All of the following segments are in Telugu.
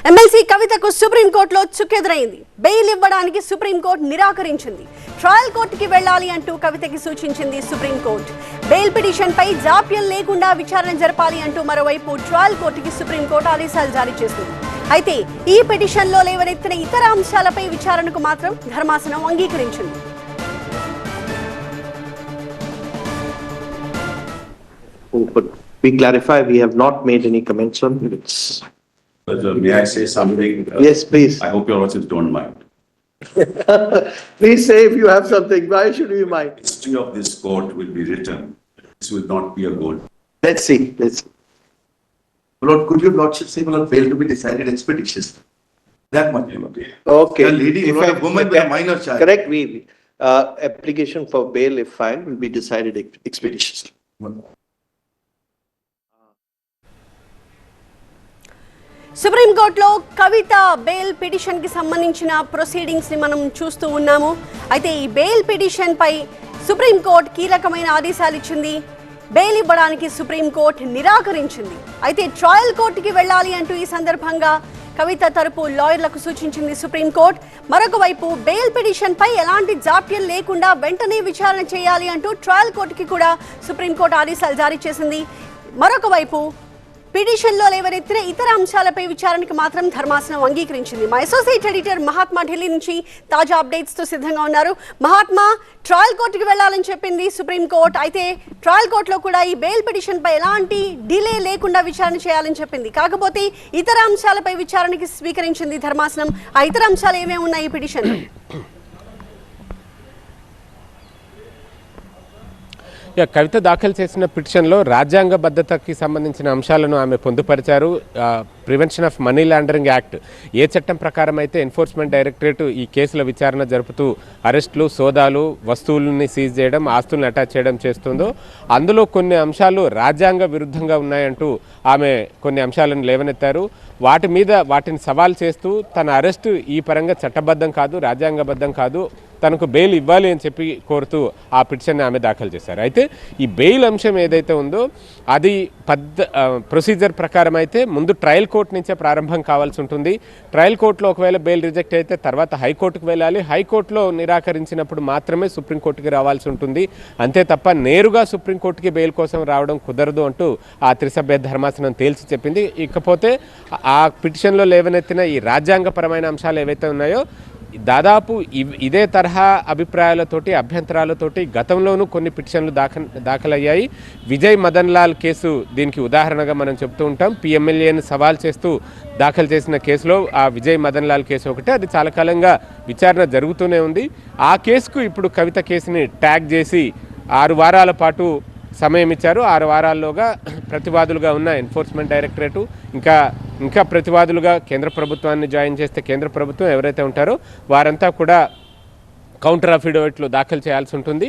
ఎమ్మెల్సీ కవితకు సుప్రీంకోర్టులో చుక్కెదురైంది. బెయిల్ ఇవ్వడానికి సుప్రీంకోర్టు నిరాకరించింది. ట్రయల్ కోర్టుకి వెళ్లాలి అంటూ కవితకి సూచించింది సుప్రీంకోర్టు. బెయిల్ పిటిషన్ పై జాప్యం లేకుండా విచారణ జరపాలి అంటూ మరోవైపు ట్రయల్ కోర్టుకి సుప్రీంకోర్టు ఆదేశాలు జారీ చేసింది. అయితే ఈ పిటిషన్లో లేవనెత్తిన ఇతర అంశాలపై విచారణకు మాత్రం ధర్మాసనం అంగీకరించింది. We clarify, we have not made any comments on this. May I say something? Yes, please. I hope your worship don't mind. Please say if you have something. Why should we mind? History of this court will be written. This will not be a good. Let's see. Let's see. Lord, could your lordship say, Lord, bail to be decided expeditiously? That much, Lord. Okay. A lady, If not a I- woman with a minor child. Correct. Application for bail, if filed, will be decided expeditiously. సుప్రీంకోర్టులో కవిత బెయిల్ పిటిషన్ కి సంబంధించిన ప్రొసీడింగ్స్ ని మనం చూస్తూ ఉన్నాము. అయితే ఈ బెయిల్ పిటిషన్ పై సుప్రీంకోర్టు కీలకమైన ఆదేశాలు ఇచ్చింది. బెయిల్ ఇవ్వడానికి సుప్రీంకోర్టు నిరాకరించింది. అయితే ట్రయల్ కోర్టుకి వెళ్ళాలి అంటూ ఈ సందర్భంగా కవిత తరపు లాయర్లకు సూచించింది సుప్రీంకోర్టు. మరొక వైపు బెయిల్ పిటిషన్ పై ఎలాంటి జాప్యం లేకుండా వెంటనే విచారణ చేయాలి అంటూ ట్రయల్ కోర్టుకి కూడా సుప్రీంకోర్టు ఆదేశాలు జారీ చేసింది. మరొక వైపు పిటిషన్లో లేవనెత్తిన ఇతర అంశాలపై విచారణకు మాత్రం ధర్మాసనం అంగీకరించింది. మా అసోసియేట్ ఎడిటర్ మహాత్మా ఢిల్లీ నుంచి తాజా అప్డేట్స్ తో సిద్ధంగా ఉన్నారు. మహాత్మా, ట్రయల్ కోర్టుకి వెళ్లాలని చెప్పింది సుప్రీంకోర్టు. అయితే ట్రయల్ కోర్టులో కూడా ఈ బెయిల్ పిటిషన్ పై ఎలాంటి డిలే లేకుండా విచారణ చేయాలని చెప్పింది. కాకపోతే ఇతర అంశాలపై విచారణకి స్వీకరించింది ధర్మాసనం. ఆ ఇతర అంశాలు ఏమేమి ఉన్నాయి ఈ పిటిషన్? కవిత దాఖలు చేసిన పిటిషన్లో రాజ్యాంగబద్ధతకి సంబంధించిన అంశాలను ఆమె పొందుపరిచారు. Prevention of money laundering act ఏ చట్టం ప్రకారం అయితే ఎన్ఫోర్స్మెంట్ డైరెక్టరేట్ ఈ కేసుల విచారణ జరుపుతూ అరెస్టులు, సోదాలు, వస్తువులని సీజ్ చేయడం, ఆస్తులను అటాచ్ చేయడం చేస్తుందో అందులో కొన్ని అంశాలు రాజ్యాంగ విరుద్ధంగా ఉన్నాయంటూ ఆమె కొన్ని అంశాలను లేవనెత్తారు. వాటిని సవాల్ చేస్తూ తన అరెస్టు ఈ పరంగా చట్టబద్ధం కాదు, రాజ్యాంగబద్ధం కాదు, తనకు బెయిల్ ఇవ్వాలి అని చెప్పి కోరుతూ ఆ పిటిషన్ ఆమె దాఖలు చేశారు. అయితే ఈ బెయిల్ అంశం ఏదైతే ఉందో అది ప్రొసీజర్ ప్రకారం అయితే ముందు ట్రయల్ కోర్టు నుంచే ప్రారంభం కావాల్సి ఉంటుంది. ట్రయల్ కోర్టులో ఒకవేళ బెయిల్ రిజెక్ట్ అయితే తర్వాత హైకోర్టుకు వెళ్ళాలి. హైకోర్టులో నిరాకరించినప్పుడు మాత్రమే సుప్రీంకోర్టుకి రావాల్సి ఉంటుంది. అంతే తప్ప నేరుగా సుప్రీంకోర్టుకి బెయిల్ కోసం రావడం కుదరదు అంటూ ఆ త్రిసభ్య ధర్మాసనం తేల్చి చెప్పింది. ఇకపోతే ఆ పిటిషన్లో లేవనెత్తిన ఈ రాజ్యాంగపరమైన అంశాలు ఏవైతే ఉన్నాయో దాదాపు ఇదే తరహా అభిప్రాయాలతోటి, అభ్యంతరాలతోటి గతంలోనూ కొన్ని పిటిషన్లు దాఖలయ్యాయి. విజయ్ మదన్ లాల్ కేసు దీనికి ఉదాహరణగా మనం చెప్తూ ఉంటాం. పిఎంఎల్ఏని సవాల్ చేస్తూ దాఖలు చేసిన కేసులో ఆ విజయ్ మదన్ లాల్ కేసు ఒకటే, అది చాలా కాలంగా విచారణ జరుగుతూనే ఉంది. ఆ కేసుకు ఇప్పుడు కవిత కేసుని ట్యాగ్ చేసి 6 వారాల పాటు సమయం ఇచ్చారు. 6 వారాల్లోగా ప్రతివాదులుగా ఉన్న ఎన్ఫోర్స్మెంట్ డైరెక్టరేటు ఇంకా ప్రతివాదులుగా కేంద్ర ప్రభుత్వాన్ని జాయిన్ చేస్తే కేంద్ర ప్రభుత్వం ఎవరైతే ఉంటారో వారంతా కూడా కౌంటర్ అఫిడవిట్లు దాఖలు చేయాల్సి ఉంటుంది.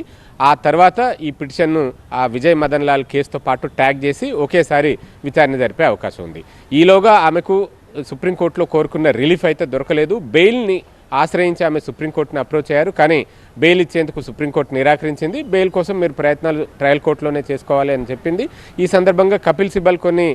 ఆ తర్వాత ఈ పిటిషన్ను ఆ విజయ్ మదన్ లాల్ కేసుతో పాటు ట్యాగ్ చేసి ఒకేసారి విచారణ జరిపే అవకాశం ఉంది. ఈలోగా ఆమెకు సుప్రీంకోర్టులో కోరుకున్న రిలీఫ్ అయితే దొరకలేదు. బెయిల్ని ఆశ్రయించి ఆమె సుప్రీంకోర్టును అప్రోచ్ అయ్యారు. కానీ బెయిల్ ఇచ్చేందుకు సుప్రీంకోర్టు నిరాకరించింది. బెయిల్ కోసం మీరు ప్రయత్నాలు ట్రయల్ కోర్టులోనే చేసుకోవాలి అని చెప్పింది. ఈ సందర్భంగా కపిల్ సిబల్ కొన్ని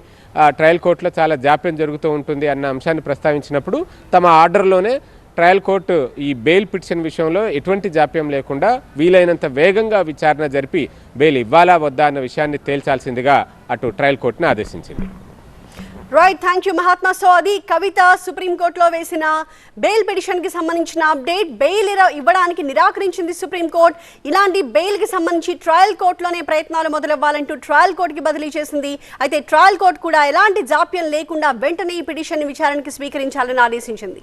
ట్రయల్ కోర్టులో చాలా జాప్యం జరుగుతూ ఉంటుంది అన్న అంశాన్ని ప్రస్తావించినప్పుడు తమ ఆర్డర్లోనే ట్రయల్ కోర్టు ఈ బెయిల్ పిటిషన్ విషయంలో ఎటువంటి జాప్యం లేకుండా వీలైనంత వేగంగా విచారణ జరిపి బెయిల్ ఇవ్వాలా వద్దా అన్న విషయాన్ని తేల్చాల్సిందిగా అటు ట్రయల్ కోర్టును ఆదేశించింది. Right, thank you Mahatma. So అది కవిత సుప్రీంకోర్టులో వేసిన బెయిల్ పిటిషన్ కి సంబంధించిన అప్డేట్. బెయిల్ ఇవ్వడానికి నిరాకరించింది సుప్రీంకోర్టు. ఇలాంటి బెయిల్ కి సంబంధించి ట్రయల్ కోర్టులోనే ప్రయత్నాలు మొదలవ్వాలంటూ ట్రయల్ కోర్టుకి బదిలీ చేసింది. అయితే ట్రయల్ కోర్టు కూడా ఎలాంటి జాప్యం లేకుండా వెంటనే ఈ పిటిషన్ విచారణకి స్వీకరించాలని ఆదేశించింది.